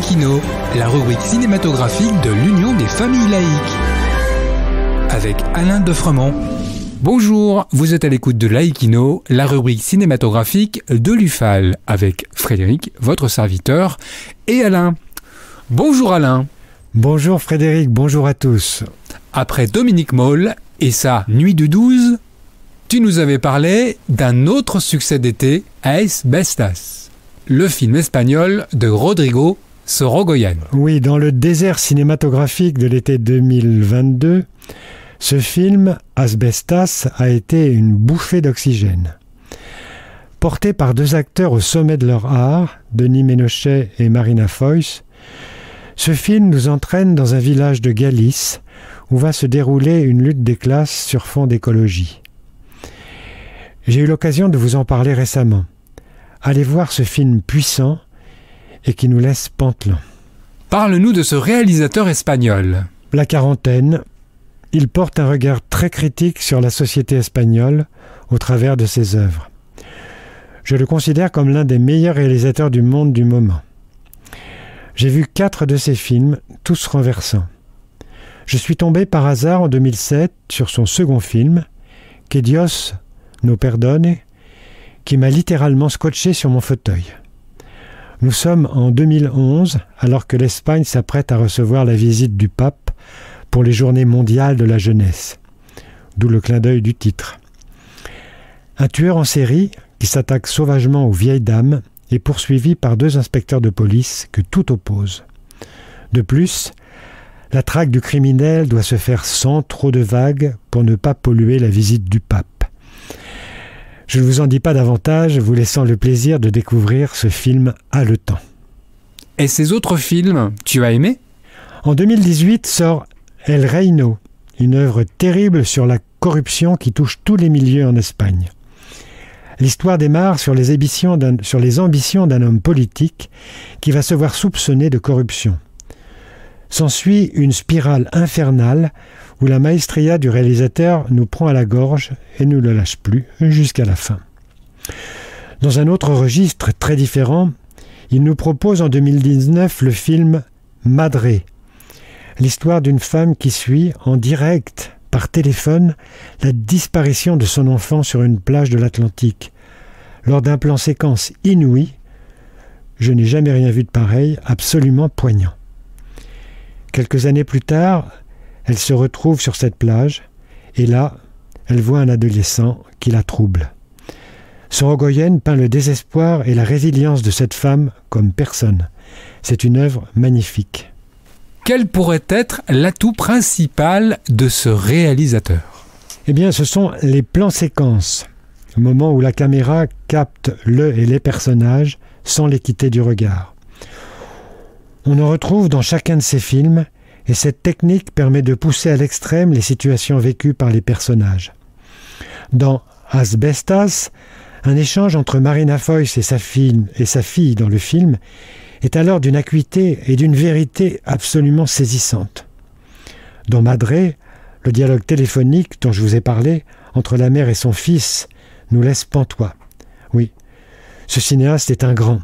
Laïkino, la rubrique cinématographique de l'Union des familles laïques. Avec Alain Defremont. Bonjour, vous êtes à l'écoute de Laïkino, la rubrique cinématographique de l'UFAL, avec Frédéric, votre serviteur, et Alain. Bonjour Alain. Bonjour Frédéric, bonjour à tous. Après Dominique Moll et sa Nuit du 12, tu nous avais parlé d'un autre succès d'été, Asbestas, le film espagnol de Rodrigo Sorogoyen. Oui, dans le désert cinématographique de l'été 2022, ce film, Asbestas, a été une bouffée d'oxygène. Porté par deux acteurs au sommet de leur art, Denis Ménochet et Marina Foïs, ce film nous entraîne dans un village de Galice où va se dérouler une lutte des classes sur fond d'écologie. J'ai eu l'occasion de vous en parler récemment. Allez voir ce film puissant et qui nous laisse pantelants. Parle-nous de ce réalisateur espagnol. La quarantaine, il porte un regard très critique sur la société espagnole au travers de ses œuvres. Je le considère comme l'un des meilleurs réalisateurs du monde du moment. J'ai vu 4 de ses films, tous renversants. Je suis tombé par hasard en 2007 sur son second film, Que Dios no perdone, qui m'a littéralement scotché sur mon fauteuil. Nous sommes en 2011, alors que l'Espagne s'apprête à recevoir la visite du pape pour les Journées mondiales de la jeunesse, d'où le clin d'œil du titre. Un tueur en série qui s'attaque sauvagement aux vieilles dames est poursuivi par 2 inspecteurs de police que tout oppose. De plus, la traque du criminel doit se faire sans trop de vagues pour ne pas polluer la visite du pape. Je ne vous en dis pas davantage, vous laissant le plaisir de découvrir ce film haletant. Et ces autres films, tu as aimé ? En 2018 sort El Reino, une œuvre terrible sur la corruption qui touche tous les milieux en Espagne. L'histoire démarre sur les ambitions d'un homme politique qui va se voir soupçonné de corruption. S'ensuit une spirale infernale où la maestria du réalisateur nous prend à la gorge et ne le lâche plus jusqu'à la fin. Dans un autre registre très différent, il nous propose en 2019 le film Madre, l'histoire d'une femme qui suit en direct par téléphone la disparition de son enfant sur une plage de l'Atlantique. Lors d'un plan séquence inouï, je n'ai jamais rien vu de pareil, absolument poignant. Quelques années plus tard, elle se retrouve sur cette plage, et là, elle voit un adolescent qui la trouble. Sorogoyen peint le désespoir et la résilience de cette femme comme personne. C'est une œuvre magnifique. Quel pourrait être l'atout principal de ce réalisateur ? Eh bien, ce sont les plans séquences, le moment où la caméra capte le et les personnages sans les quitter du regard. On en retrouve dans chacun de ces films, et cette technique permet de pousser à l'extrême les situations vécues par les personnages. Dans Asbestas, un échange entre Marina Foïs et sa fille dans le film est alors d'une acuité et d'une vérité absolument saisissantes. Dans Madre, le dialogue téléphonique dont je vous ai parlé entre la mère et son fils nous laisse pantois. Oui, ce cinéaste est un grand.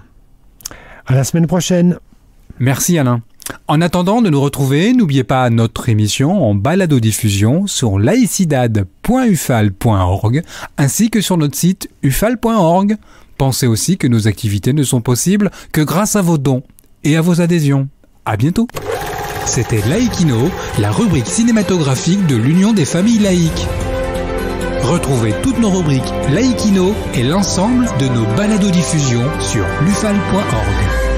À la semaine prochaine. Merci Alain. En attendant de nous retrouver, n'oubliez pas notre émission en balado-diffusion sur laicidad.ufal.org ainsi que sur notre site ufal.org. Pensez aussi que nos activités ne sont possibles que grâce à vos dons et à vos adhésions. À bientôt. C'était Laïkino, la rubrique cinématographique de l'Union des familles laïques. Retrouvez toutes nos rubriques Laïkino et l'ensemble de nos balados-diffusions sur lufal.org.